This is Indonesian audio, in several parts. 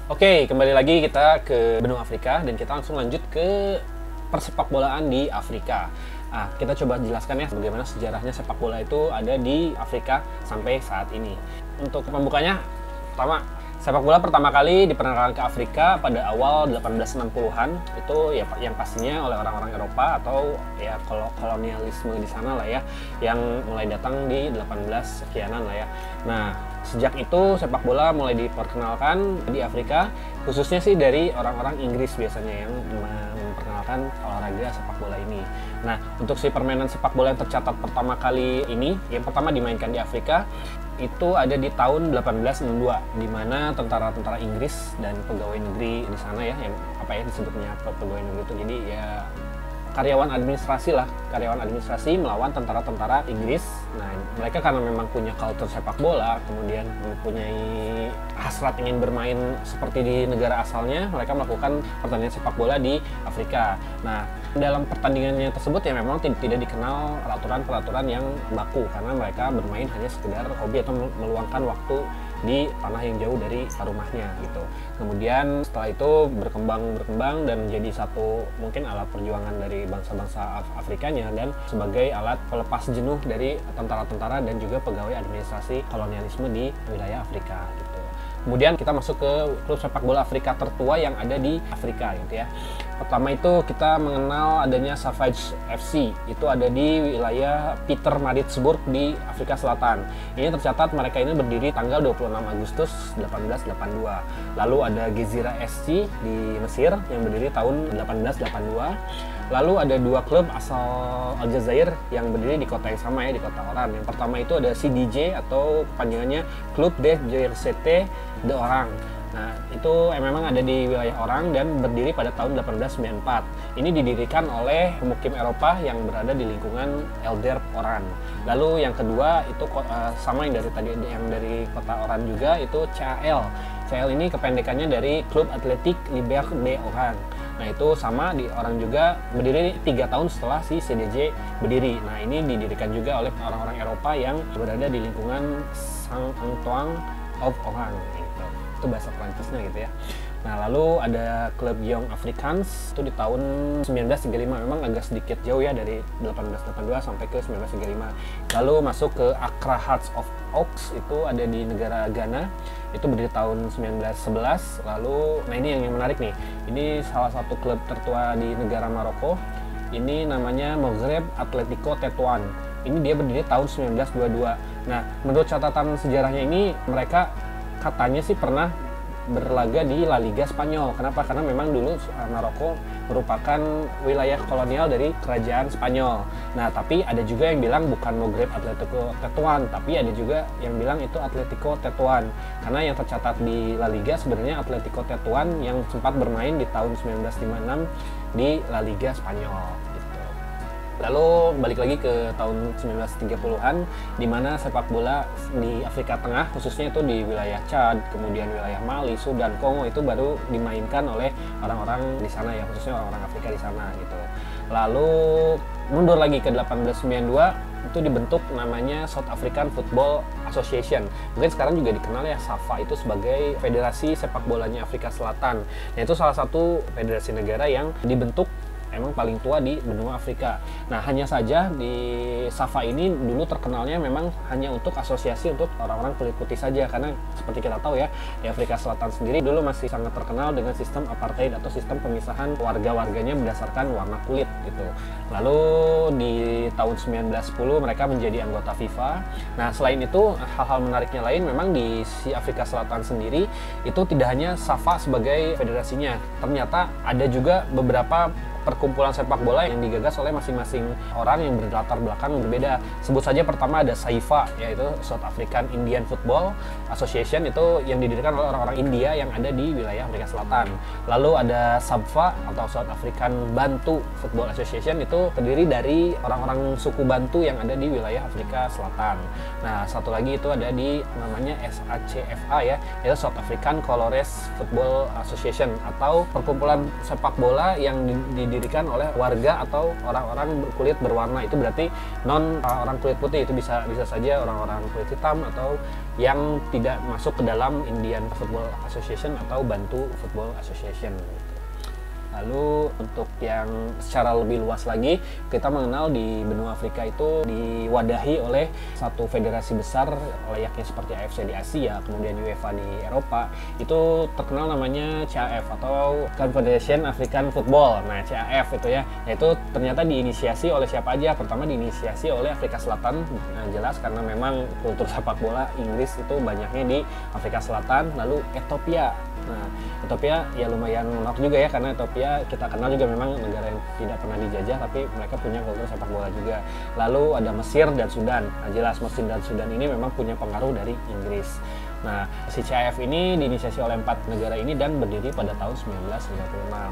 Oke, kembali lagi kita ke benua Afrika dan kita langsung lanjut ke persepak bolaan di Afrika. Nah, kita coba jelaskan ya bagaimana sejarahnya sepak bola itu ada di Afrika sampai saat ini. Untuk pembukanya, pertama, sepak bola pertama kali diperkenalkan ke Afrika pada awal 1860-an. Itu ya yang pastinya oleh orang-orang Eropa atau ya kolonialisme di sana lah ya, yang mulai datang di 18 sekianan lah ya. Nah, sejak itu sepak bola mulai diperkenalkan di Afrika, khususnya sih dari orang-orang Inggris biasanya yang memperkenalkan olahraga sepak bola ini. Nah, untuk si permainan sepak bola yang tercatat pertama kali ini, yang pertama dimainkan di Afrika, itu ada di tahun 1862, di mana tentara-tentara Inggris dan pegawai negeri di sana ya, yang disebutnya pegawai negeri itu, jadi ya karyawan administrasi melawan tentara-tentara Inggris. Nah, mereka karena memang punya culture sepak bola, kemudian mempunyai hasrat ingin bermain seperti di negara asalnya, mereka melakukan pertandingan sepak bola di Afrika. Nah, dalam pertandingannya tersebut ya memang tidak dikenal peraturan-peraturan yang baku, karena mereka bermain hanya sekedar hobi atau meluangkan waktu di tanah yang jauh dari rumahnya gitu. Kemudian setelah itu berkembang dan menjadi satu mungkin alat perjuangan dari bangsa-bangsa Afrikanya dan sebagai alat pelepas jenuh dari tentara-tentara dan juga pegawai administrasi kolonialisme di wilayah Afrika gitu. Kemudian kita masuk ke klub sepak bola Afrika tertua yang ada di Afrika gitu ya. Pertama itu kita mengenal adanya Savage FC, itu ada di wilayah Pietermaritzburg di Afrika Selatan. Ini tercatat mereka ini berdiri tanggal 26 Agustus 1882. Lalu ada Gezira SC di Mesir yang berdiri tahun 1882. Lalu ada dua klub asal Aljazair yang berdiri di kota yang sama ya, di kota Oran. Yang pertama itu ada CDJ atau panjangannya Club de Jersete de Oran. Nah, itu memang ada di wilayah Oran dan berdiri pada tahun 1894. Ini didirikan oleh pemukim Eropa yang berada di lingkungan Elder Oran. Lalu yang kedua itu sama yang dari tadi, yang dari kota Oran juga, itu CAL. CAL ini kependekannya dari Club Athletic Liberté de Oran. Nah, itu sama di Oran juga, berdiri 3 tahun setelah si CDJ berdiri. Nah, ini didirikan juga oleh orang-orang Eropa yang berada di lingkungan Saint-Antoine of Oran gitu. Itu bahasa Prancisnya gitu ya. Nah, lalu ada klub Young Africans itu di tahun 1935, memang agak sedikit jauh ya dari 1882 sampai ke 1935. Lalu masuk ke Accra Hearts of Oaks, itu ada di negara Ghana, itu berdiri tahun 1911. Lalu, nah ini yang menarik nih, ini salah satu klub tertua di negara Maroko, ini namanya Maghreb Atletico Tetuan. Ini dia berdiri tahun 1922. Nah, menurut catatan sejarahnya ini, mereka katanya sih pernah berlaga di La Liga Spanyol. Kenapa? Karena memang dulu Maroko merupakan wilayah kolonial dari kerajaan Spanyol. Nah, tapi ada juga yang bilang bukan Maghreb Atletico Tetuan, tapi ada juga yang bilang itu Atletico Tetuan. Karena yang tercatat di La Liga sebenarnya Atletico Tetuan yang sempat bermain di tahun 1956 di La Liga Spanyol. Lalu balik lagi ke tahun 1930-an, di mana sepak bola di Afrika Tengah, khususnya itu di wilayah Chad, kemudian wilayah Mali, Sudan, Kongo, itu baru dimainkan oleh orang-orang di sana ya, khususnya orang-orang Afrika di sana gitu. Lalu mundur lagi ke 1892, itu dibentuk namanya South African Football Association. Mungkin sekarang juga dikenal ya SAFA itu sebagai Federasi Sepak Bolanya Afrika Selatan. Nah, itu salah satu federasi negara yang dibentuk emang paling tua di benua Afrika. Nah, hanya saja di SAFA ini dulu terkenalnya memang hanya untuk asosiasi untuk orang-orang kulit putih saja, karena seperti kita tahu ya, di Afrika Selatan sendiri dulu masih sangat terkenal dengan sistem apartheid atau sistem pemisahan warga-warganya berdasarkan warna kulit gitu. Lalu di tahun 1910 mereka menjadi anggota FIFA. Nah, selain itu hal-hal menariknya lain, memang di si Afrika Selatan sendiri itu tidak hanya SAFA sebagai federasinya, ternyata ada juga beberapa perkumpulan sepak bola yang digagas oleh masing-masing orang yang berlatar belakang berbeda. Sebut saja pertama ada SAIFA, yaitu South African Indian Football Association, itu yang didirikan oleh orang-orang India yang ada di wilayah Afrika Selatan. Lalu ada SABFA atau South African Bantu Football Association, itu terdiri dari orang-orang suku Bantu yang ada di wilayah Afrika Selatan. Nah, satu lagi itu ada di namanya SACFA ya, yaitu South African Colourless Football Association, atau perkumpulan sepak bola yang didirikan didirikan oleh warga atau orang-orang kulit berwarna. Itu berarti non orang kulit putih, itu bisa saja orang-orang kulit hitam atau yang tidak masuk ke dalam Indian Football Association atau Bantu Football Association. Lalu untuk yang secara lebih luas lagi, kita mengenal di benua Afrika itu diwadahi oleh satu federasi besar layaknya seperti AFC di Asia, kemudian UEFA di Eropa. Itu terkenal namanya CAF atau Confederation African Football. Nah, CAF itu ya, yaitu ternyata diinisiasi oleh siapa aja? Pertama diinisiasi oleh Afrika Selatan, nah, jelas karena memang kultur sepak bola Inggris itu banyaknya di Afrika Selatan. Lalu Ethiopia. Nah, Ethiopia ya lumayan menarik juga ya, karena Ethiopia kita kenal juga memang negara yang tidak pernah dijajah, tapi mereka punya kultur sepak bola juga. Lalu ada Mesir dan Sudan. Nah, jelas Mesir dan Sudan ini memang punya pengaruh dari Inggris. Nah, si CAF ini diinisiasi oleh 4 negara ini dan berdiri pada tahun 1956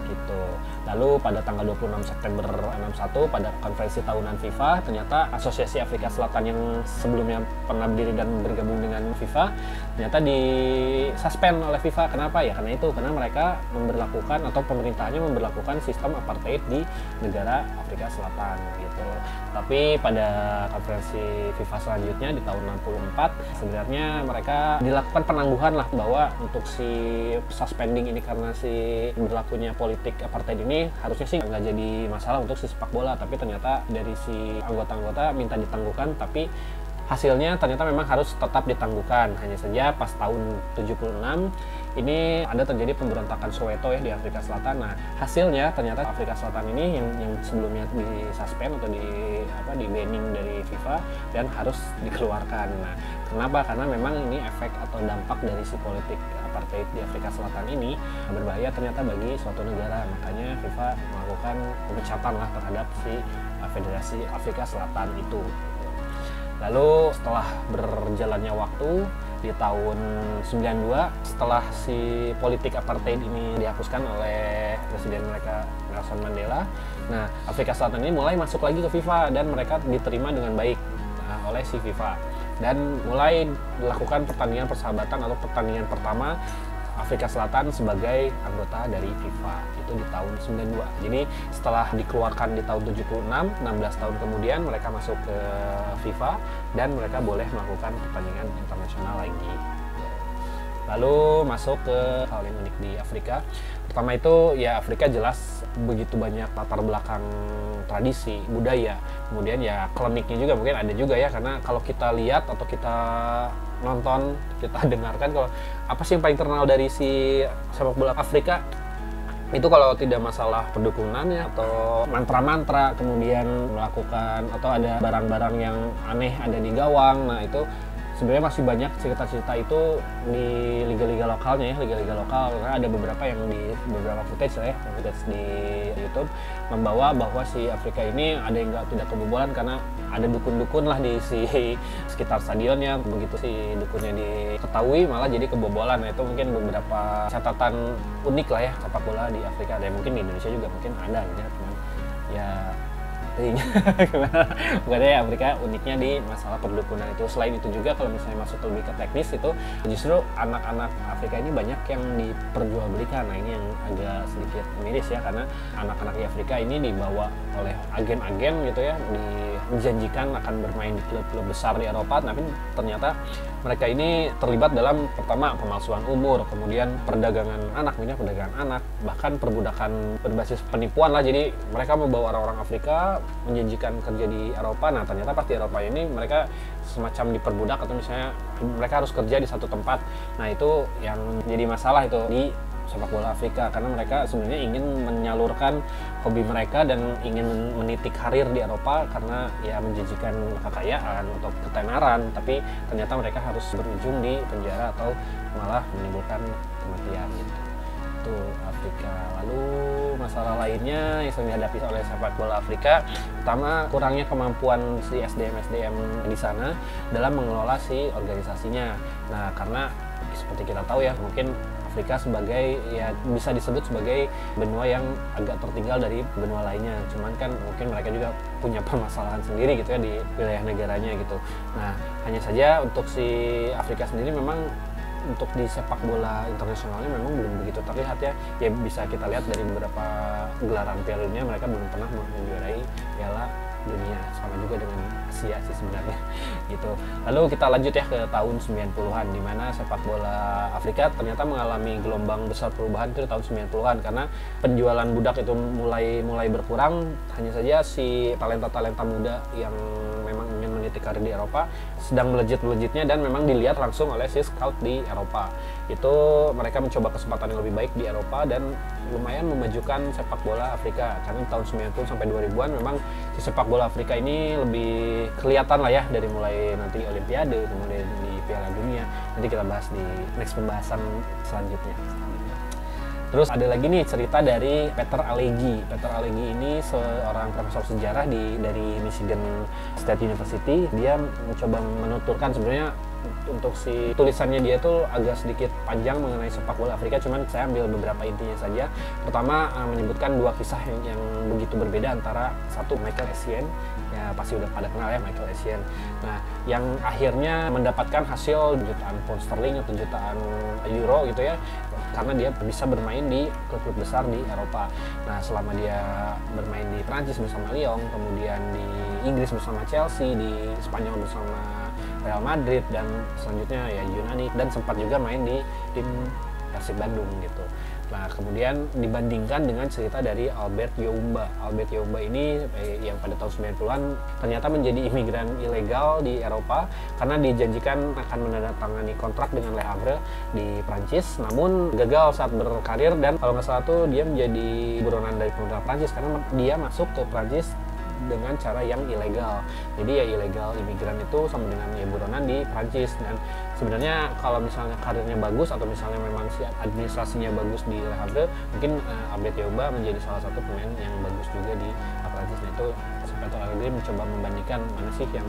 gitu. Lalu pada tanggal 26 September 61 pada konferensi tahunan FIFA, ternyata Asosiasi Afrika Selatan yang sebelumnya pernah berdiri dan bergabung dengan FIFA ternyata disuspend oleh FIFA. Kenapa ya? Karena itu, karena mereka memberlakukan atau pemerintahnya memberlakukan sistem apartheid di negara Afrika Selatan gitu. Tapi pada konferensi FIFA selanjutnya di tahun 64 sebenarnya mereka dilakukan penangguhan lah, bahwa untuk si suspending ini karena si berlakunya politik apartheid ini harusnya sih nggak jadi masalah untuk si sepak bola, tapi ternyata dari si anggota-anggota minta ditangguhkan, tapi hasilnya ternyata memang harus tetap ditangguhkan. Hanya saja pas tahun 76 ini ada terjadi pemberontakan Soweto ya di Afrika Selatan. Nah, hasilnya ternyata Afrika Selatan ini yang sebelumnya disuspend atau di banning dari FIFA dan harus dikeluarkan. Nah, kenapa? Karena memang ini efek atau dampak dari si politik apartheid di Afrika Selatan ini berbahaya ternyata bagi suatu negara. Makanya FIFA melakukan pemecatan lah terhadap si Federasi Afrika Selatan itu. Lalu setelah berjalannya waktu di tahun 92, setelah si politik apartheid ini dihapuskan oleh presiden mereka Nelson Mandela, nah Afrika Selatan ini mulai masuk lagi ke FIFA dan mereka diterima dengan baik oleh si FIFA dan mulai dilakukan pertandingan persahabatan atau pertandingan pertama Afrika Selatan sebagai anggota dari FIFA itu di tahun 92. Jadi setelah dikeluarkan di tahun 76, 16 tahun kemudian mereka masuk ke FIFA dan mereka boleh melakukan pertandingan internasional lagi. Lalu masuk ke hal yang unik di Afrika. Pertama itu ya Afrika jelas begitu banyak latar belakang tradisi, budaya. Kemudian ya kliniknya juga mungkin ada juga ya, karena kalau kita lihat atau kita nonton, kita dengarkan, kalau apa sih yang paling terkenal dari si sepak bola Afrika itu kalau tidak masalah perdukunannya atau mantra-mantra, kemudian melakukan atau ada barang-barang yang aneh ada di gawang. Nah itu sebenarnya masih banyak cerita-cerita itu di liga-liga lokalnya ya, liga-liga lokal, karena ada beberapa yang di beberapa footage lah ya, footage di YouTube membawa bahwa si Afrika ini ada yang tidak kebobolan karena ada dukun-dukun lah di si sekitar stadionnya. Begitu si dukunnya diketahui malah jadi kebobolan. Nah itu mungkin beberapa catatan unik lah ya sepak bola di Afrika, dan mungkin di Indonesia juga mungkin ada gitu ya, cuman ya bukannya ya Afrika uniknya di masalah perdukunan itu. Selain itu juga kalau misalnya masuk lebih ke teknis, itu justru anak-anak Afrika ini banyak yang diperjualbelikan. Nah ini yang agak sedikit miris ya, karena anak-anak di Afrika ini dibawa oleh agen-agen gitu ya, dijanjikan akan bermain di klub-klub besar di Eropa, tapi ternyata mereka ini terlibat dalam pertama pemalsuan umur, kemudian perdagangan anak, bahkan perbudakan berbasis penipuan lah. Jadi mereka membawa orang-orang Afrika menjanjikan kerja di Eropa. Nah ternyata pas di Eropa ini mereka semacam diperbudak, atau misalnya mereka harus kerja di satu tempat. Nah itu yang jadi masalah itu di sepak bola Afrika, karena mereka sebenarnya ingin menyalurkan hobi mereka dan ingin menitik karir di Eropa karena ya menjanjikan kekayaan atau ketenaran, tapi ternyata mereka harus berujung di penjara atau malah menimbulkan kematian gitu. Itu Afrika. Lalu masalah lainnya yang sering dihadapi oleh sepak bola Afrika, pertama kurangnya kemampuan si SDM di sana dalam mengelola si organisasinya. Nah karena seperti kita tahu ya, mungkin Afrika sebagai ya bisa disebut sebagai benua yang agak tertinggal dari benua lainnya. Cuman kan mungkin mereka juga punya permasalahan sendiri gitu ya di wilayah negaranya gitu. Nah hanya saja untuk si Afrika sendiri memang untuk di sepak bola internasionalnya memang belum begitu terlihat ya. Ya bisa kita lihat dari beberapa gelaran Piala Dunia mereka belum pernah menjuarai Piala Dunia, sama juga dengan Asia sih sebenarnya gitu. Lalu kita lanjut ya ke tahun 90-an di mana sepak bola Afrika ternyata mengalami gelombang besar perubahan itu di tahun 90-an karena penjualan budak itu mulai berkurang. Hanya saja si talenta-talenta muda yang memang ingin meniti karir di Eropa sedang melejit-melejitnya dan memang dilihat langsung oleh si scout di Eropa. Itu mereka mencoba kesempatan yang lebih baik di Eropa dan lumayan memajukan sepak bola Afrika karena di tahun 90 sampai 2000-an memang si sepak bola Afrika ini lebih kelihatan lah ya, dari mulai nanti Olimpiade, kemudian di Piala Dunia. Nanti kita bahas di next pembahasan selanjutnya. Terus ada lagi nih cerita dari Peter Alegi. Peter Alegi ini seorang profesor sejarah dari Michigan State University. Dia mencoba menuturkan sebenarnya untuk si tulisannya dia tuh agak sedikit panjang mengenai sepak bola Afrika, cuman saya ambil beberapa intinya saja. Pertama, menyebutkan dua kisah yang begitu berbeda antara satu Michael Essien, ya pasti udah pada kenal ya Michael Essien. Nah, yang akhirnya mendapatkan hasil jutaan pound sterling atau jutaan euro gitu ya, karena dia bisa bermain di klub-klub besar di Eropa. Nah, selama dia bermain di Prancis bersama Lyon, kemudian di Inggris bersama Chelsea, di Spanyol bersama Real Madrid, dan selanjutnya ya Yunani, dan sempat juga main di tim Persib Bandung gitu. Nah, kemudian dibandingkan dengan cerita dari Albert Youmba. Albert Youmba ini yang pada tahun 90-an ternyata menjadi imigran ilegal di Eropa karena dijanjikan akan menandatangani kontrak dengan Le Havre di Prancis, namun gagal saat berkarir, dan kalau nggak salah tuh dia menjadi buronan dari pemerintah Prancis karena dia masuk ke Prancis dengan cara yang ilegal. Jadi ya ilegal imigran itu sama dengan ya buronan di Prancis. Dan sebenarnya kalau misalnya karirnya bagus atau misalnya memang si administrasinya bagus di Le Havre, mungkin Albert Youmba menjadi salah satu pemain yang bagus juga di Prancis. Nah, itu Peter Allegri mencoba membandingkan mana sih yang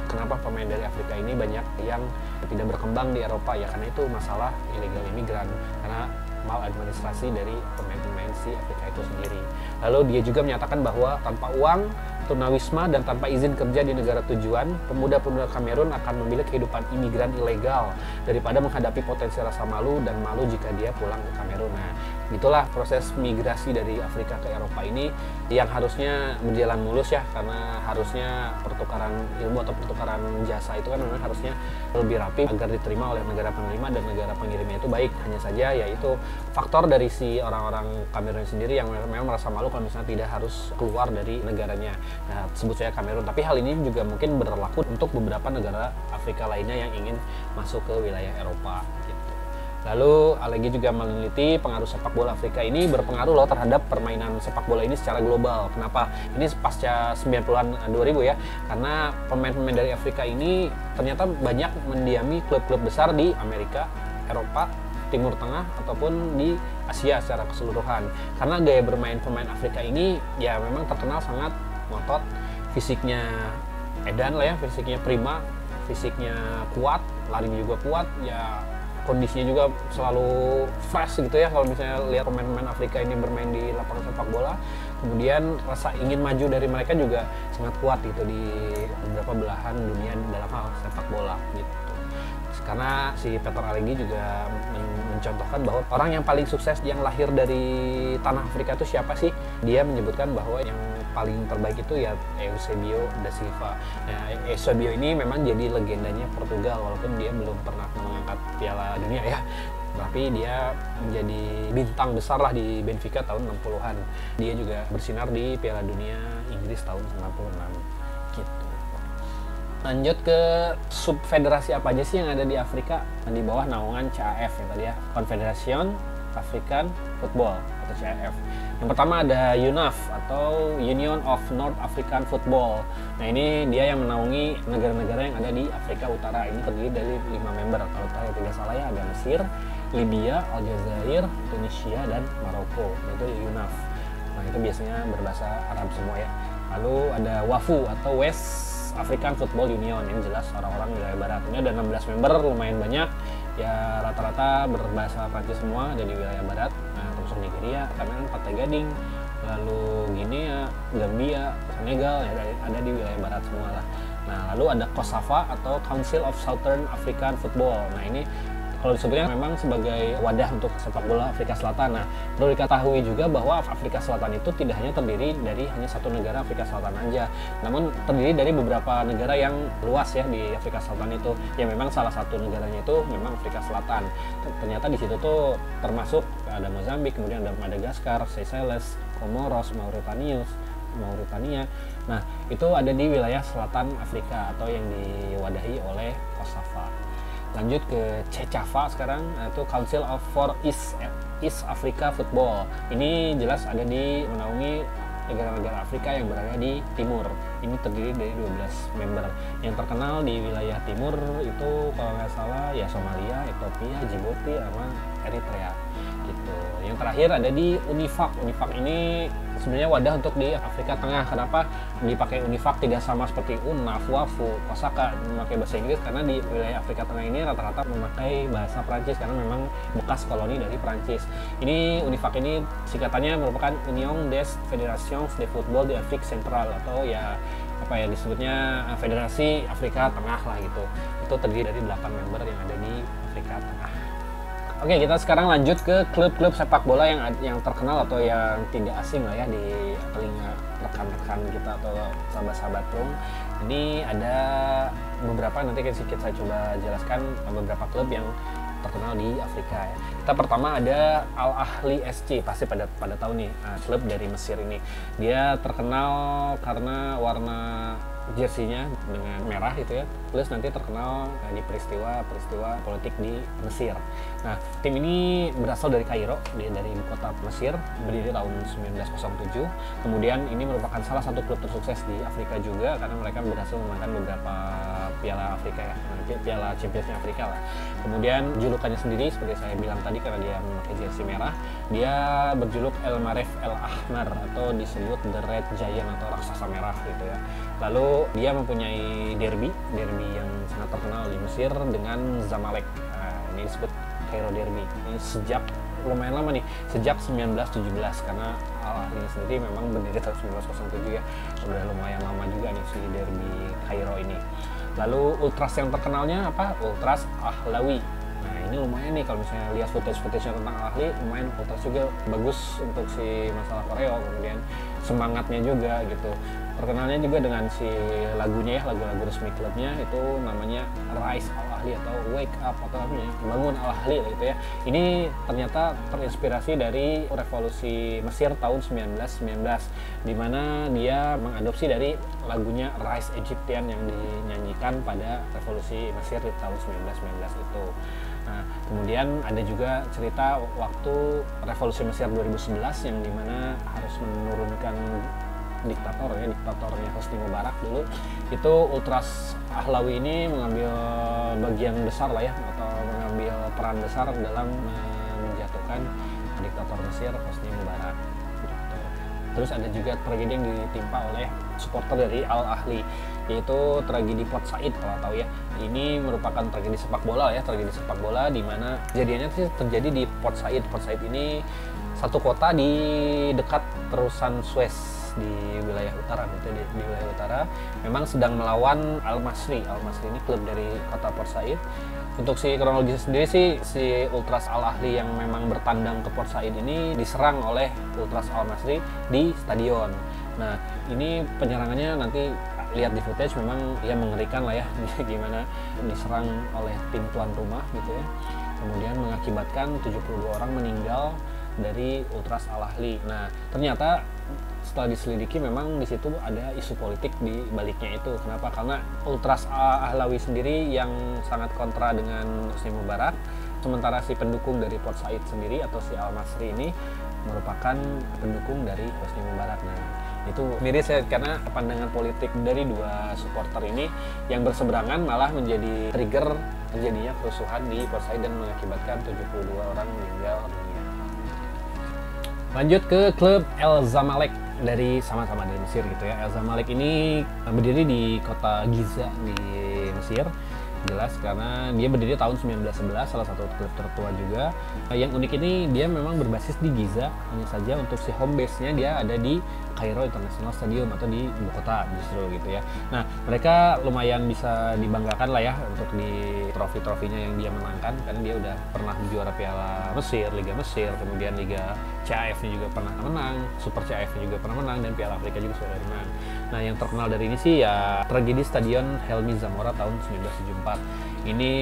kenapa pemain dari Afrika ini banyak yang tidak berkembang di Eropa, ya karena itu masalah ilegal imigran, karena maladministrasi dari pemain-pemain si Afrika itu sendiri. Lalu dia juga menyatakan bahwa tanpa uang, tunawisma, dan tanpa izin kerja di negara tujuan, pemuda-pemuda Kamerun akan memilih kehidupan imigran ilegal daripada menghadapi potensi rasa malu dan malu jika dia pulang ke Kamerun. Nah, itulah proses migrasi dari Afrika ke Eropa ini yang harusnya berjalan mulus ya, karena harusnya pertukaran ilmu atau pertukaran jasa itu kan memang harusnya lebih rapi agar diterima oleh negara penerima dan negara pengirimnya itu baik. Hanya saja yaitu faktor dari si orang-orang Kamerun sendiri yang memang merasa malu kalau misalnya tidak harus keluar dari negaranya. Nah, sebut saya Kamerun, tapi hal ini juga mungkin berlaku untuk beberapa negara Afrika lainnya yang ingin masuk ke wilayah Eropa gitu. Lalu Alegi juga meneliti pengaruh sepak bola Afrika ini berpengaruh loh terhadap permainan sepak bola ini secara global. Kenapa? Ini pasca 90-an 2000 ya, karena pemain-pemain dari Afrika ini ternyata banyak mendiami klub-klub besar di Amerika, Eropa, Timur Tengah, ataupun di Asia secara keseluruhan. Karena gaya bermain pemain Afrika ini ya memang terkenal sangat ngotot, fisiknya edan lah ya, fisiknya prima, fisiknya kuat, lari juga kuat, ya kondisinya juga selalu fresh gitu ya kalau misalnya lihat pemain-pemain Afrika ini bermain di lapangan sepak bola. Kemudian rasa ingin maju dari mereka juga sangat kuat gitu di beberapa belahan dunia dalam hal sepak bola gitu. Karena si Peter Alegi juga mencontohkan bahwa orang yang paling sukses yang lahir dari tanah Afrika itu siapa sih? Dia menyebutkan bahwa yang paling terbaik itu ya Eusebio da Silva. Nah, Eusebio ini memang jadi legendanya Portugal walaupun dia belum pernah mengangkat Piala Dunia ya. Tapi dia menjadi bintang besar lah di Benfica tahun 60-an. Dia juga bersinar di Piala Dunia Inggris tahun 96 gitu. Lanjut ke subfederasi apa aja sih yang ada di Afrika di bawah naungan CAF ya tadi ya, Confederation African Football atau CAF. Yang pertama ada UNAF atau Union of North African Football. Nah, ini dia yang menaungi negara-negara yang ada di Afrika Utara. Ini terdiri dari 5 member. Kalau saya tidak salah ya ada Mesir, Libya, Aljazair, Tunisia, dan Maroko. Itu UNAF. Nah, itu biasanya berbahasa Arab semua ya. Lalu ada WAFU atau West African Football Union, yang jelas orang-orang di wilayah barat. Ini ada 16 member, lumayan banyak ya, rata-rata berbahasa Prancis semua, ada di wilayah barat. Nah, termasuk Nigeria, Kamerun, Pantai Gading, lalu Guinea, Gambia, Senegal ya, ada di wilayah barat semua lah. Nah, lalu ada COSAFA atau Council of Southern African Football. Nah, ini kalau disebutnya memang sebagai wadah untuk sepak bola Afrika Selatan. Nah, perlu diketahui juga bahwa Afrika Selatan itu tidak hanya terdiri dari hanya satu negara Afrika Selatan aja, namun terdiri dari beberapa negara yang luas ya di Afrika Selatan itu. Ya memang salah satu negaranya itu memang Afrika Selatan. Ternyata di situ tuh termasuk ada Mozambik, kemudian ada Madagaskar, Seychelles, Comoros, Mauritania. Nah, itu ada di wilayah selatan Afrika atau yang diwadahi oleh COSAFA. Lanjut ke CECAFA sekarang, itu Council for East Africa Football. Ini jelas ada di menaungi negara-negara Afrika yang berada di timur. Ini terdiri dari 12 member. Yang terkenal di wilayah timur itu kalau nggak salah ya Somalia, Ethiopia, Djibouti, sama Eritrea gitu. Yang terakhir ada di UNIFAC. UNIFAC ini sebenarnya wadah untuk di Afrika Tengah. Kenapa dipakai UNIFAC tidak sama seperti UNAF, WAFU, COSACA memakai bahasa Inggris? Karena di wilayah Afrika Tengah ini rata-rata memakai bahasa Prancis karena memang bekas koloni dari Prancis. Ini UNIFAC ini singkatannya merupakan Union des Fédérations de Football d'Afrique Centrale, atau ya apa ya disebutnya Federasi Afrika Tengah lah gitu. Itu terdiri dari 8 member yang ada di Afrika Tengah. Oke, kita sekarang lanjut ke klub-klub sepak bola yang terkenal atau yang tidak asing lah ya di telinga rekan-rekan kita atau sahabat-sahabat Prung. Ini ada beberapa, nanti saya coba jelaskan beberapa klub yang terkenal di Afrika ya. Kita pertama ada Al Ahly SC, pasti pada tahu nih, klub dari Mesir ini. Dia terkenal karena warna jersinya dengan merah gitu ya, plus nanti terkenal di peristiwa politik di Mesir. Nah, tim ini berasal dari Kairo, dari ibu kota Mesir, berdiri tahun 1907. Kemudian ini merupakan salah satu klub tersukses di Afrika juga karena mereka berhasil memenangkan beberapa piala Afrika ya, piala Champions Afrika lah. Kemudian julukannya sendiri seperti saya bilang tadi, karena dia memakai jersey merah, dia berjuluk El Maref El Ahmar atau disebut The Red Giant atau raksasa merah gitu ya. Lalu dia mempunyai derby yang sangat terkenal di Mesir dengan Zamalek. Nah, ini disebut Cairo Derby. Ini sejak lumayan lama nih, sejak 1917, karena Al Ahly sendiri memang berdiri tahun 1907 ya. Sudah lumayan lama juga nih si derby Cairo ini. Lalu ultras yang terkenalnya apa? Ultras Ahlawi. Nah, ini lumayan nih kalau misalnya lihat footage-nya tentang Al Ahly, lumayan ultras juga bagus untuk si masalah koreo, kemudian semangatnya juga gitu. Terkenalnya juga dengan si lagunya ya, lagu-lagu resmi klubnya itu namanya Rise Al Ahly atau Wake Up atau apa ya, Bangun Al Ahly gitu ya. Ini ternyata terinspirasi dari revolusi Mesir tahun 1919, di mana dia mengadopsi dari lagunya Rise Egyptian yang dinyanyikan pada revolusi Mesir di tahun 1919 itu. Nah, kemudian ada juga cerita waktu revolusi Mesir 2011 yang dimana harus menurunkan diktatornya Hosni Mubarak dulu. Itu ultras Ahlawi ini mengambil bagian besar lah ya, atau mengambil peran besar dalam menjatuhkan diktator Mesir Hosni Mubarak. Terus ada juga tragedi yang ditimpa oleh supporter dari Al Ahly, yaitu tragedi Port Said kalau tahu ya. Ini merupakan tragedi sepak bola ya, tragedi sepak bola di mana kejadiannya sih terjadi di Port Said. Port Said ini satu kota di dekat terusan Suez di wilayah utara gitu, di wilayah utara, memang sedang melawan Al Masry. Al Masry ini klub dari kota Port Said. Untuk si kronologis sendiri sih, si Ultras Al Ahly yang memang bertandang ke Port Said ini diserang oleh Ultras Al Masry di stadion. Nah, ini penyerangannya nanti lihat di footage, memang ya mengerikan lah ya gimana diserang oleh tim tuan rumah gitu ya. Kemudian mengakibatkan 72 orang meninggal dari Ultras Al Ahly. Nah, ternyata setelah diselidiki memang di situ ada isu politik di baliknya itu. Kenapa? Karena Ultras Ahlawi sendiri yang sangat kontra dengan Hosni Mubarak, sementara si pendukung dari Port Said sendiri atau si Al Masry ini merupakan pendukung dari Hosni Mubarak. Nah, itu miris ya, karena pandangan politik dari dua supporter ini yang berseberangan malah menjadi trigger terjadinya kerusuhan di Port Said dan mengakibatkan 72 orang meninggal dunia. Lanjut ke klub El Zamalek dari sama-sama dari Mesir gitu ya. El Zamalek ini berdiri di kota Giza di Mesir, jelas karena dia berdiri tahun 1911, salah satu klub tertua juga. Yang unik ini dia memang berbasis di Giza, hanya saja untuk si home base-nya dia ada di Cairo International Stadium atau di ibu kota justru gitu ya. Nah, mereka lumayan bisa dibanggakan lah ya untuk di trofi-trofinya yang dia menangkan, karena dia udah pernah juara Piala Mesir, Liga Mesir, kemudian Liga CAF-nya juga pernah menang, Super CAF-nya juga pernah menang, dan Piala Afrika juga sudah menang. Nah, yang terkenal dari ini sih ya tragedi Stadion Helmi Zamora tahun 1974. Ini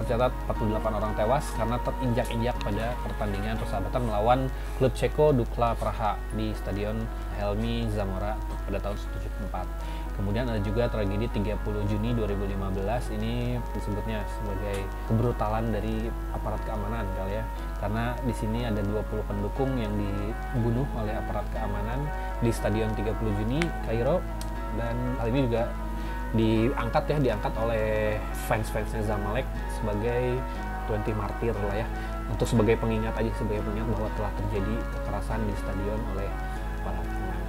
tercatat 48 orang tewas karena terinjak-injak pada pertandingan persahabatan melawan klub Ceko Dukla Praha di Stadion Helmi Zamora pada tahun 1974. Kemudian ada juga tragedi 30 Juni 2015, ini disebutnya sebagai kebrutalan dari aparat keamanan kali ya. Karena di sini ada 20 pendukung yang dibunuh oleh aparat keamanan di Stadion 30 Juni Kairo, dan hal ini juga diangkat oleh fans-fansnya Zamalek sebagai 20 martir lah ya, untuk sebagai pengingat bahwa telah terjadi kekerasan di stadion oleh para pemain.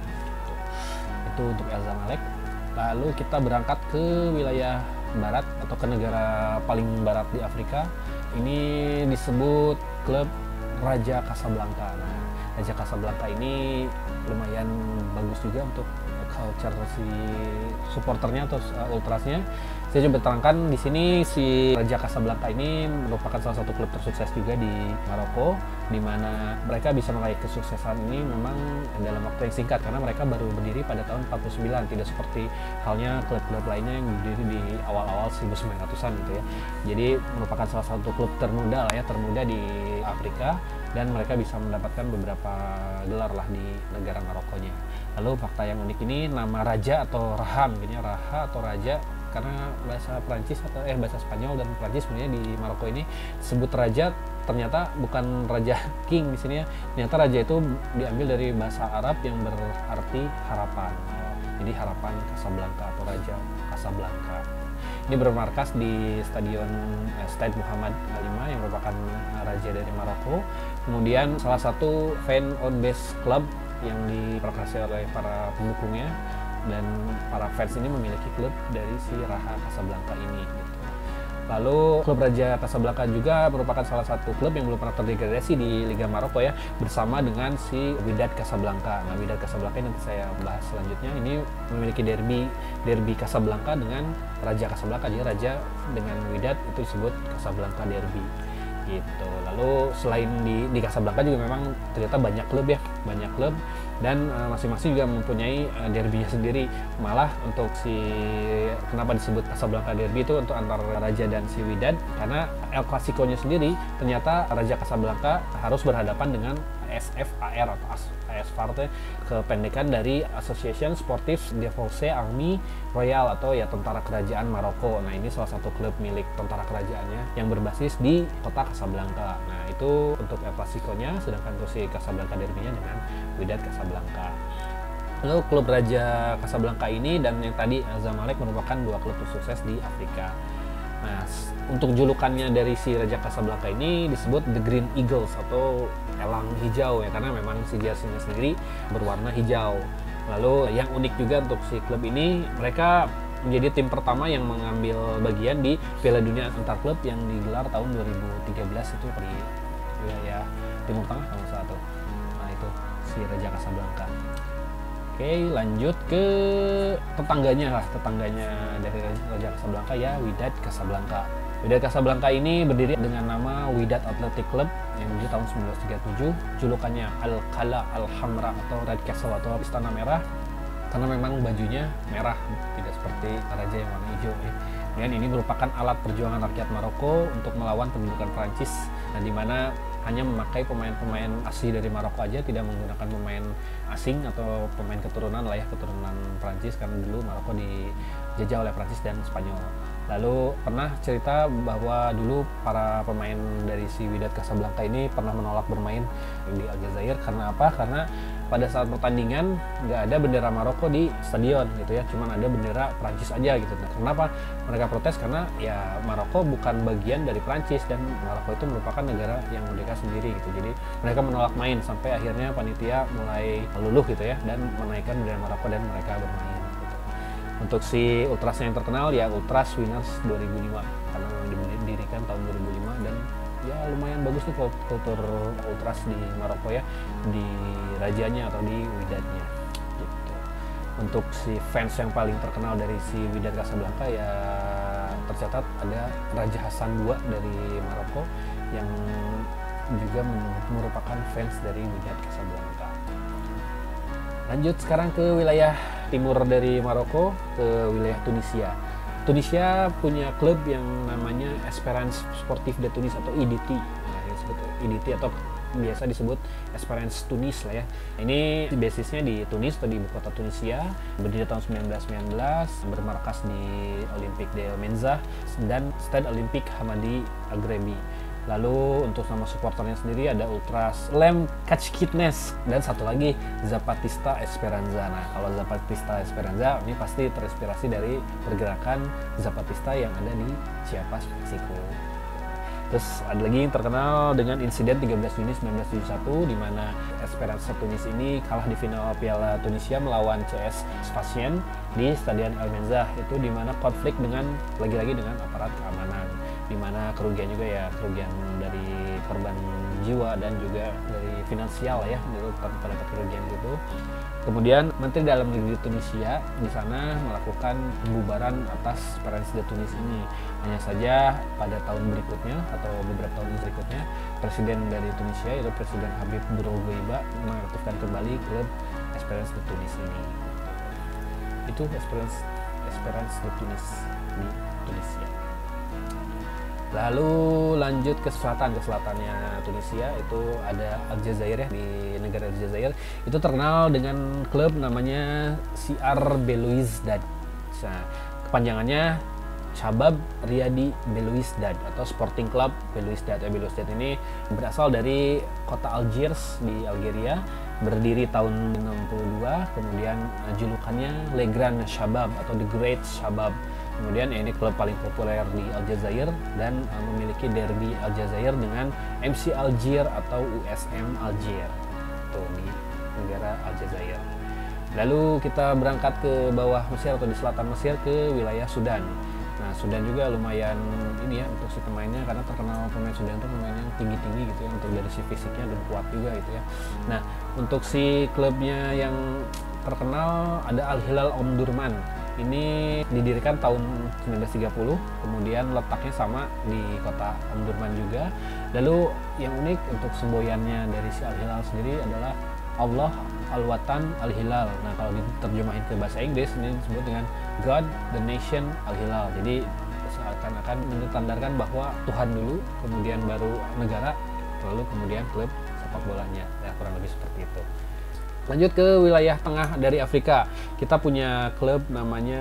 Itu untuk El Zamalek. Lalu kita berangkat ke wilayah barat atau ke negara paling barat di Afrika. Ini disebut klub Raja Casablanca. Nah, Raja Casablanca ini lumayan bagus juga untuk culture si supporternya atau ultrasnya. Saya coba terangkan di sini, si Raja Casablanca ini merupakan salah satu klub tersukses juga di Maroko, di mana mereka bisa meraih kesuksesan ini memang dalam waktu yang singkat karena mereka baru berdiri pada tahun 49, tidak seperti halnya klub-klub lainnya yang berdiri di awal-awal 1900-an gitu ya. Jadi merupakan salah satu klub termuda di Afrika, dan mereka bisa mendapatkan beberapa gelar lah di negara Marokonya. Lalu fakta yang unik ini, nama raja atau raha, mungkinnya raha atau raja, karena bahasa Prancis atau bahasa Spanyol dan Prancis sebenarnya di Maroko ini disebut raja, ternyata bukan raja king di sini ya. Ternyata raja itu diambil dari bahasa Arab yang berarti harapan. Jadi harapan Casablanca atau Raja Casablanca. Ini bermarkas di Stadion Stade Mohammed V yang merupakan raja dari Maroko. Kemudian salah satu fan on base club yang diprokrasi oleh para pendukungnya, dan para fans ini memiliki klub dari si Raja Casablanca ini gitu. Lalu klub Raja Casablanca juga merupakan salah satu klub yang belum pernah terdegradasi di Liga Maroko ya, bersama dengan si Wydad Casablanca. Nah, Wydad Casablanca nanti saya bahas selanjutnya. Ini memiliki derby Casablanca dengan Raja Casablanca. Jadi raja dengan Wydad itu disebut Casablanca derby gitu. Lalu selain di Casablanca juga memang ternyata banyak klub, dan masing-masing juga mempunyai derbynya sendiri. Malah untuk kenapa disebut Casablanca derby itu untuk antara raja dan si Wydad, karena El Clasico-nya sendiri ternyata Raja Casablanca harus berhadapan dengan ASFAR atau ASFAR, kependekan dari Association Sportive des Forces Armées Royales atau ya tentara kerajaan Maroko. Nah, ini salah satu klub milik tentara kerajaannya yang berbasis di kota Casablanca. Nah, itu untuk El Clasico-nya, sedangkan untuk si Casablanca derby-nya dengan Wydad Casablanca. Lalu klub Raja Casablanca ini dan yang tadi Zamalek merupakan dua klub sukses di Afrika. Nah, untuk julukannya dari si Raja Casablanca ini disebut The Green Eagles atau elang hijau ya, karena memang si jersey-nya sendiri berwarna hijau. Lalu yang unik juga untuk si klub ini, mereka menjadi tim pertama yang mengambil bagian di Piala Dunia antar klub yang digelar tahun 2013 itu di wilayah Timur Tengah kalau salah tuh. Nah, itu si Raja Casablanca. Oke, lanjut ke tetangganya dari Raja Casablanca ya, Wydad Casablanca. Wydad Casablanca ini berdiri dengan nama Wydad Athletic Club yang berdiri tahun 1937. Julukannya Al-Qala Al-Hamra atau Red Castle atau Istana Merah, karena memang bajunya merah, tidak seperti raja yang warna hijau ya. Dan ini merupakan alat perjuangan rakyat Maroko untuk melawan pendudukan Prancis, nah, di mana hanya memakai pemain-pemain asli dari Maroko aja, tidak menggunakan pemain asing atau pemain keturunan Prancis, karena dulu Maroko dijajah oleh Prancis dan Spanyol. Lalu pernah cerita bahwa dulu para pemain dari si Wydad Casablanca ini pernah menolak bermain di Aljazair. Karena apa? Karena pada saat pertandingan nggak ada bendera Maroko di stadion gitu ya, cuman ada bendera Prancis aja gitu. Nah, kenapa mereka protes? Karena ya Maroko bukan bagian dari Prancis, dan Maroko itu merupakan negara yang merdeka sendiri gitu. Jadi mereka menolak main, sampai akhirnya panitia mulai luluh gitu ya, dan menaikkan bendera Maroko dan mereka bermain gitu. Untuk si ultrasnya yang terkenal ya Ultras Winners 2005, didirikan tahun 2005 dan ya lumayan bagus nih kultur ultras di Maroko ya, di rajanya atau di Wydadnya gitu. Untuk si fans yang paling terkenal dari si Wydad Casablanca ya tercatat ada Raja Hassan II dari Maroko yang juga merupakan fans dari Wydad Casablanca. Lanjut sekarang ke wilayah timur dari Maroko, ke wilayah Tunisia. Tunisia punya klub yang namanya Esperance Sportif de Tunis atau IDT. Nah, disebut IDT atau biasa disebut Esperance Tunis lah ya. Ini basisnya di Tunis atau di ibu kota Tunisia, berdiri tahun 1919, bermarkas di Olympique de Menza dan Stade Olympique Hamadi Aghrebi. Lalu untuk nama supporternya sendiri ada Ultras Lem Kachkitnes dan satu lagi Zapatista Esperanza. Nah, kalau Zapatista Esperanza ini pasti terinspirasi dari pergerakan Zapatista yang ada di Chiapas, Meksiko. Terus ada lagi yang terkenal dengan insiden 13 Juni 1971 di mana Esperance Tunis ini kalah di final Piala Tunisia melawan CS Sfaxien di Stadion El Menzah. Itu di mana konflik dengan lagi-lagi dengan aparat keamanan, di mana kerugian juga ya, kerugian dari korban jiwa dan juga dari finansial ya, itu terdapat kerugian gitu. Kemudian Menteri Dalam Negeri Tunisia di sana melakukan pembubaran atas Esperance de Tunis ini. Hanya saja pada tahun berikutnya atau beberapa tahun berikutnya, Presiden dari Tunisia yaitu Presiden Habib Bourguiba mengaktifkan kembali klub Esperance de Tunis ini. Itu Esperance de Tunis di Tunisia. Lalu lanjut ke selatannya Tunisia, itu ada Aljazair ya, di negara Aljazair itu terkenal dengan klub namanya CR Belouizdad. Nah, kepanjangannya Shabab Riyadi Belouizdad atau Sporting Club Belouizdad. Belouizdad ini berasal dari kota Algiers di Algeria, berdiri tahun 62, kemudian julukannya Le Grand Shabab atau The Great Shabab. Kemudian ini klub paling populer di Aljazair dan memiliki derby Aljazair dengan MC Algier atau USM Algier tuh di negara Aljazair. Lalu kita berangkat ke bawah Mesir atau di selatan Mesir ke wilayah Sudan. Nah, Sudan juga lumayan ini ya untuk si pemainnya, karena terkenal pemain Sudan itu pemain yang tinggi-tinggi gitu ya, untuk dari si fisiknya dan kuat juga gitu ya. Nah, untuk si klubnya yang terkenal ada Al Hilal Omdurman. Ini didirikan tahun 1930, kemudian letaknya sama di kota Omdurman juga. Lalu yang unik untuk semboyannya dari si Al Hilal sendiri adalah Allah Al-Watan Al-Hilal. Nah, kalau diterjemahin ke bahasa Inggris ini disebut dengan God the Nation Al-Hilal. Jadi seakan-akan menandakan bahwa Tuhan dulu, kemudian baru negara, lalu kemudian klub sepak bolanya. Ya, kurang lebih seperti itu. Lanjut ke wilayah tengah dari Afrika. Kita punya klub namanya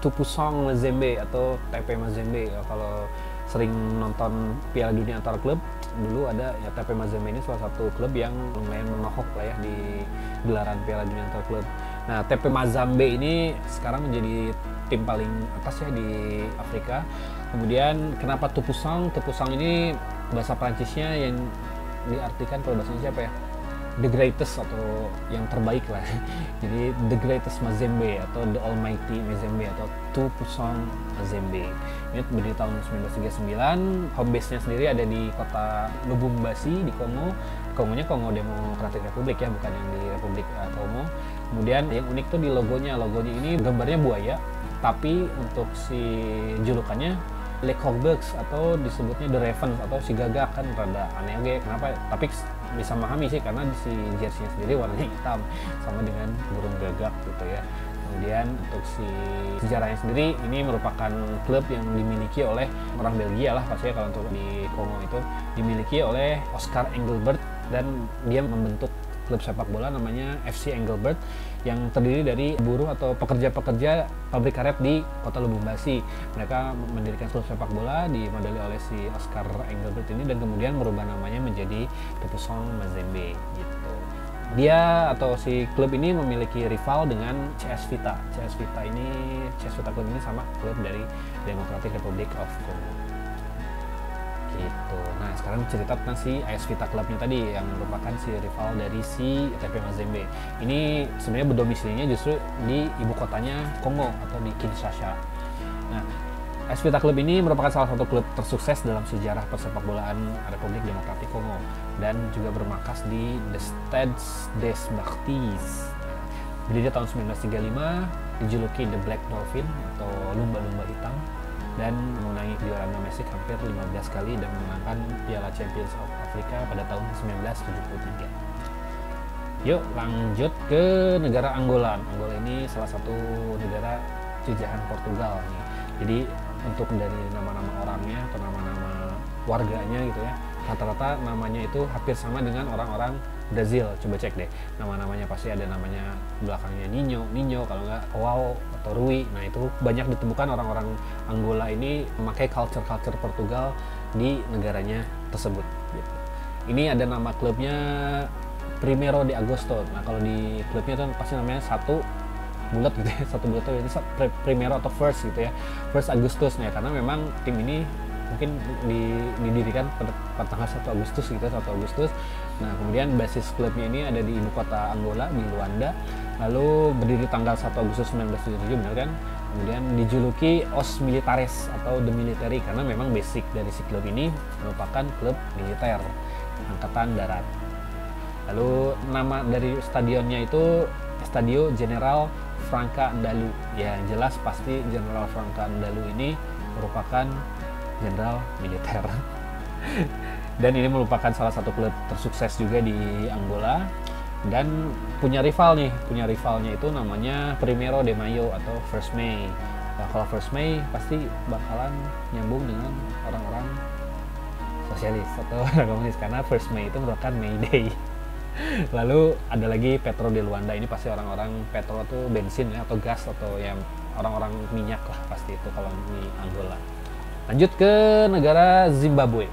Tupuisang Mazembe atau TP Mazembe. Kalau sering nonton Piala Dunia antar klub, dulu ada ya, TP Mazembe ini salah satu klub yang lumayan menohok lah ya di gelaran Piala Dunia antar klub. Nah, TP Mazembe ini sekarang menjadi tim paling atas ya di Afrika. Kemudian kenapa Tupuisang? Tupuisang ini bahasa Prancisnya yang diartikan, kalau bahasa Indonesia apa ya? The greatest atau yang terbaik lah. Jadi the greatest Mazembe atau the almighty Mazembe atau Tupuisang Mazembe. Ini berdiri tahun 1939. Home base-nya sendiri ada di kota Lubumbashi di Kongo. Kongonya Kongo Democratic Republic ya, bukan yang di Republik Kongo. Kemudian yang unik tuh di logonya. Logonya ini gambarnya buaya, tapi untuk si julukannya Le Corbeaux atau disebutnya The Ravens atau si gagak, kan rada aneh oke kenapa, tapi bisa memahami sih karena si jersey sendiri warnanya hitam sama dengan burung gagak gitu ya. Kemudian untuk si sejarahnya sendiri, ini merupakan klub yang dimiliki oleh orang Belgia lah pastinya, kalau untuk di Kongo itu dimiliki oleh Oscar Engelbert, dan dia membentuk klub sepak bola namanya FC Engelbert yang terdiri dari buruh atau pekerja-pekerja pabrik karet di kota Lubumbashi. Mereka mendirikan klub sepak bola dimodali oleh si Oscar Engelbert ini dan kemudian merubah namanya menjadi Tupuisang Mazembe gitu. Dia atau si klub ini memiliki rival dengan CS Vita. CS Vita klub ini sama klub dari Democratic Republic of Congo. Gitu. Nah, sekarang cerita tentang si AS Vita klubnya tadi yang merupakan si rival dari si TP Mazembe. Ini sebenarnya berdomisilinya justru di ibu kotanya Kongo atau di Kinshasa. Nah, AS Vita Club ini merupakan salah satu klub tersukses dalam sejarah persepak bolaan Republik Demokratik Kongo dan juga bermarkas di The Stade des Martyrs. Berdiri tahun 1935, dijuluki The Black Dolphin atau lumba-lumba hitam, dan mengenangi kejuaraan domestik hampir 15 kali dan memenangkan Piala Champions of Africa pada tahun 1973. Yuk lanjut ke negara Angola. Angola ini salah satu negara jajahan Portugal nih. Jadi untuk dari nama-nama orangnya atau nama-nama warganya gitu ya, rata-rata namanya itu hampir sama dengan orang-orang Brazil. Coba cek deh, nama-namanya pasti ada namanya belakangnya Ninho, kalau nggak Wow atau Rui. Nah itu banyak ditemukan orang-orang Angola ini memakai culture Portugal di negaranya tersebut gitu. Ini ada nama klubnya Primeiro de Agosto. Nah kalau di klubnya tuh pasti namanya satu bulat gitu ya, satu bulat itu Primeiro atau First gitu ya, First Agustus. Nah karena memang tim ini mungkin didirikan pada tanggal 1 Agustus gitu, 1 Agustus. Nah kemudian basis klubnya ini ada di ibu kota Angola, di Luanda, lalu berdiri tanggal 1 Agustus 1977, benar kan? Kemudian dijuluki Os Militares atau The Military karena memang basic dari si klub ini merupakan klub militer angkatan darat. Lalu nama dari stadionnya itu Stadio General Franca Andalu. Ya jelas pasti General Franca Andalu ini merupakan jenderal militer. Dan ini merupakan salah satu klub tersukses juga di Angola dan punya rivalnya itu namanya Primeiro de Mayo atau First May. Nah, kalau First May pasti bakalan nyambung dengan orang-orang sosialis atau komunis karena First May itu merupakan May Day. Lalu ada lagi Petro de Luanda, ini pasti orang-orang petro tuh bensin ya, atau gas atau yang orang-orang minyak lah pasti itu kalau di Angola. Lanjut ke negara Zimbabwe.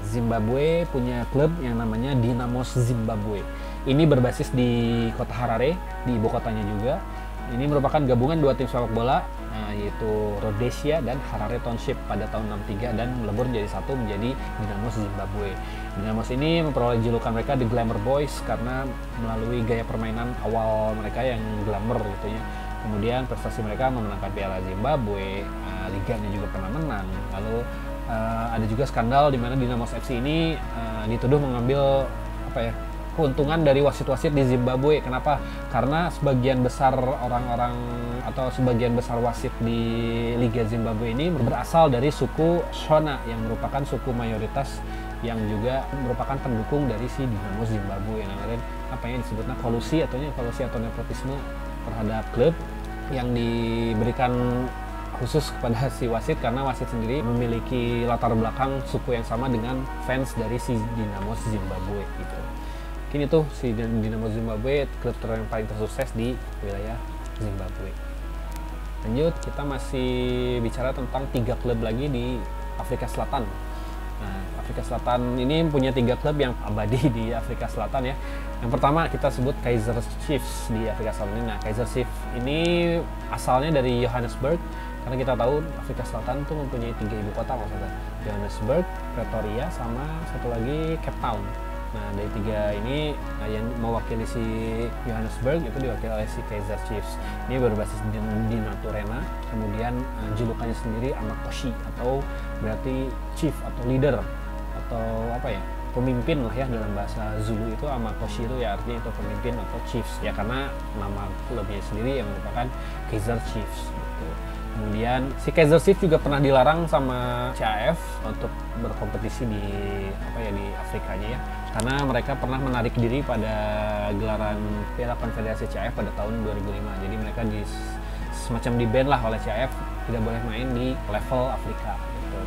Zimbabwe punya klub yang namanya Dinamos Zimbabwe. Ini berbasis di kota Harare, di ibu kotanya juga. Ini merupakan gabungan dua tim sepak bola, yaitu Rhodesia dan Harare Township pada tahun 63 dan melebur jadi satu menjadi Dinamos Zimbabwe. Dinamos ini memperoleh julukan mereka The Glamour Boys karena melalui gaya permainan awal mereka yang glamour gitu ya. Kemudian prestasi mereka memenangkan Piala Zimbabwe, liganya juga pernah menang. Lalu ada juga skandal di mana Dinamos FC ini dituduh mengambil keuntungan dari wasit-wasit di Zimbabwe. Kenapa? Karena sebagian besar orang-orang atau sebagian besar wasit di Liga Zimbabwe ini berasal dari suku Shona yang merupakan suku mayoritas yang juga merupakan pendukung dari si Dinamo Zimbabwe. Nah, kalian apa yang disebutnya kolusi atau nepotisme terhadap klub yang diberikan khusus kepada si wasit karena wasit sendiri memiliki latar belakang suku yang sama dengan fans dari si Dinamo Zimbabwe gitu. Mungkin itu si Dinamo Zimbabwe, klub yang paling tersukses di wilayah Zimbabwe. Lanjut, kita masih bicara tentang 3 klub lagi di Afrika Selatan. Nah, Afrika Selatan ini punya 3 klub yang abadi di Afrika Selatan ya. Yang pertama kita sebut Kaizer Chiefs di Afrika Selatan. Nah, Kaizer Chiefs ini asalnya dari Johannesburg karena kita tahu Afrika Selatan tuh mempunyai 3 ibu kota maksudnya. Johannesburg, Pretoria, sama satu lagi Cape Town. Nah dari 3 ini yang mewakili si Johannesburg itu diwakili oleh si Kaizer Chiefs. Ini berbasis di Naturena. Kemudian julukannya sendiri Amakoshi atau berarti chief atau leader atau pemimpin lah ya dalam bahasa Zulu itu. Amakoshi itu ya artinya itu pemimpin atau chiefs ya karena nama klubnya sendiri yang merupakan Kaizer Chiefs gitu. Kemudian si Kaizer Chiefs juga pernah dilarang sama CAF untuk berkompetisi di di Afrikanya ya. Karena mereka pernah menarik diri pada gelaran Piala Konfederasi CAF pada tahun 2005. Jadi mereka semacam di-ban lah oleh CAF, tidak boleh main di level Afrika gitu.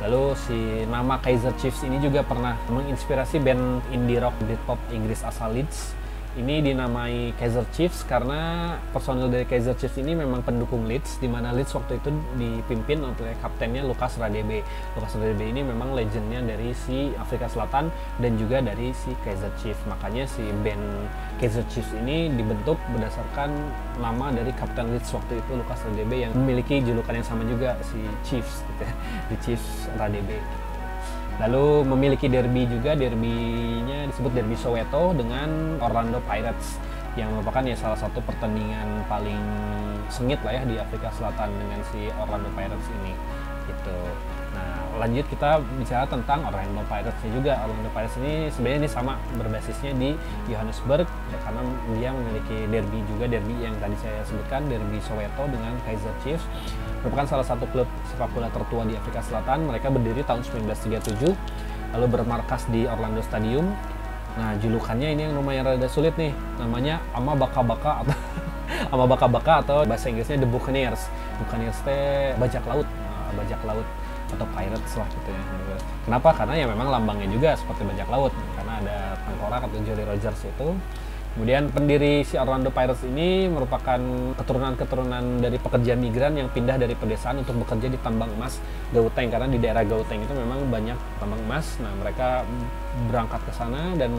Lalu si nama Kaizer Chiefs ini juga pernah menginspirasi band indie rock Britpop Inggris asal Leeds. Ini dinamai Kaizer Chiefs karena personil dari Kaizer Chiefs ini memang pendukung Leeds, di mana Leeds waktu itu dipimpin oleh kaptennya Lucas Radebe. Lucas Radebe ini memang legendnya dari si Afrika Selatan dan juga dari si Kaizer Chiefs. Makanya si band Kaizer Chiefs ini dibentuk berdasarkan nama dari kapten Leeds waktu itu Lucas Radebe yang memiliki julukan yang sama juga, si Chiefs gitu ya. The Chiefs Radebe. Lalu memiliki derby juga, derbynya disebut Derby Soweto dengan Orlando Pirates. yang merupakan ya salah satu pertandingan paling sengit lah ya di Afrika Selatan dengan si Orlando Pirates ini gitu. Nah, lanjut kita bicara tentang Orlando Pirates-nya juga. Orlando Pirates ini sebenarnya ini sama berbasisnya di Johannesburg ya, karena dia memiliki derby yang tadi saya sebutkan, derby Soweto dengan Kaizer Chiefs. Merupakan salah satu klub sepak bola tertua di Afrika Selatan. Mereka berdiri tahun 1937, lalu bermarkas di Orlando Stadium. Nah, julukannya ini yang lumayan rada sulit nih, namanya Amabaka-Baka atau Amabaka-Baka atau bahasa Inggrisnya The Buccaneers. Buccaneers teh bajak laut atau pirates lah gitu ya. Kenapa? Karena ya memang lambangnya juga seperti bajak laut, karena ada tengkorak atau Jolly Rogers itu. Kemudian pendiri si Orlando Pirates ini merupakan keturunan dari pekerja migran yang pindah dari pedesaan untuk bekerja di tambang emas Gauteng, karena di daerah Gauteng itu memang banyak tambang emas. Nah, mereka berangkat ke sana dan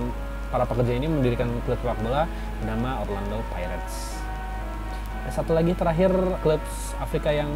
para pekerja ini mendirikan klub sepak bola bernama Orlando Pirates. Satu lagi terakhir klub Afrika yang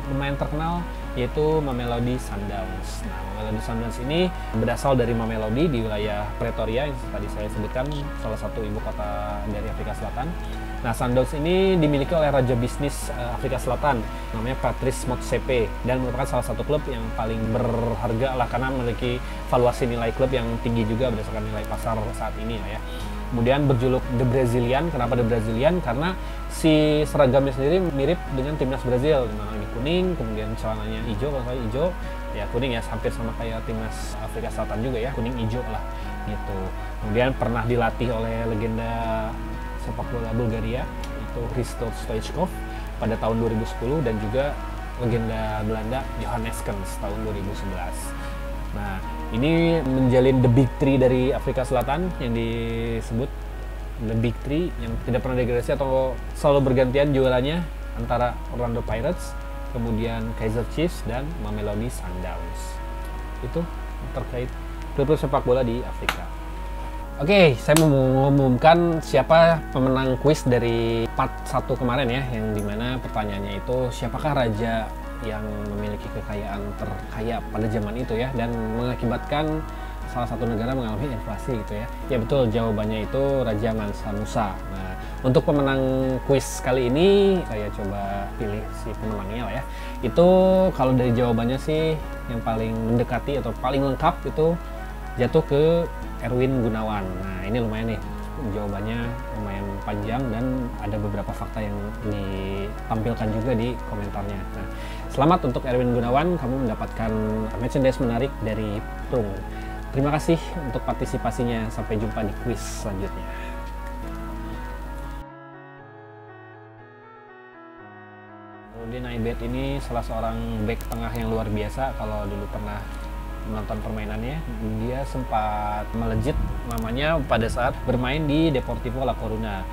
lumayan terkenal yaitu Mamelodi Sundowns. Nah, Mamelodi Sundowns ini berasal dari Mamelodi di wilayah Pretoria yang tadi saya sebutkan, salah satu ibu kota dari Afrika Selatan. Nah, Sundowns ini dimiliki oleh raja bisnis Afrika Selatan, namanya Patrice Motsepe, dan merupakan salah satu klub yang paling berharga lah karena memiliki valuasi nilai klub yang tinggi juga berdasarkan nilai pasar saat ini lah ya. Kemudian berjuluk The Brazilian. Kenapa The Brazilian? Karena si seragamnya sendiri mirip dengan timnas Brazil, warnanya kuning, kemudian celananya hijau, kalau saya hijau, ya kuning ya, hampir sama kayak timnas Afrika Selatan juga ya, kuning hijau lah gitu. Kemudian pernah dilatih oleh legenda sepak bola Bulgaria itu Hristo Stoichkov pada tahun 2010 dan juga legenda Belanda Johan Neeskens tahun 2011. Nah, ini menjalin the big three dari Afrika Selatan yang disebut the big three yang tidak pernah degradasi atau selalu bergantian juaranya antara Orlando Pirates, kemudian Kaizer Chiefs, dan Mamelodi Sundowns. Itu terkait klub sepak bola di Afrika. Oke, saya mau mengumumkan siapa pemenang kuis dari part 1 kemarin ya, yang dimana pertanyaannya itu siapakah raja yang memiliki kekayaan terkaya pada zaman itu ya, dan mengakibatkan salah satu negara mengalami inflasi gitu ya. Ya betul, jawabannya itu Raja Mansa Musa. Nah, untuk pemenang kuis kali ini saya coba pilih si pemenangnya lah ya. Itu kalau dari jawabannya sih yang paling mendekati atau paling lengkap itu jatuh ke Erwin Gunawan. Nah, ini lumayan nih, jawabannya lumayan panjang dan ada beberapa fakta yang ditampilkan juga di komentarnya. Nah, selamat untuk Erwin Gunawan, kamu mendapatkan merchandise menarik dari Prung. Terima kasih untuk partisipasinya, sampai jumpa di kuis selanjutnya. Nurdin Aibet ini salah seorang back tengah yang luar biasa. Kalau dulu pernah menonton permainannya, dia sempat melejit namanya pada saat bermain di Deportivo La Coruna.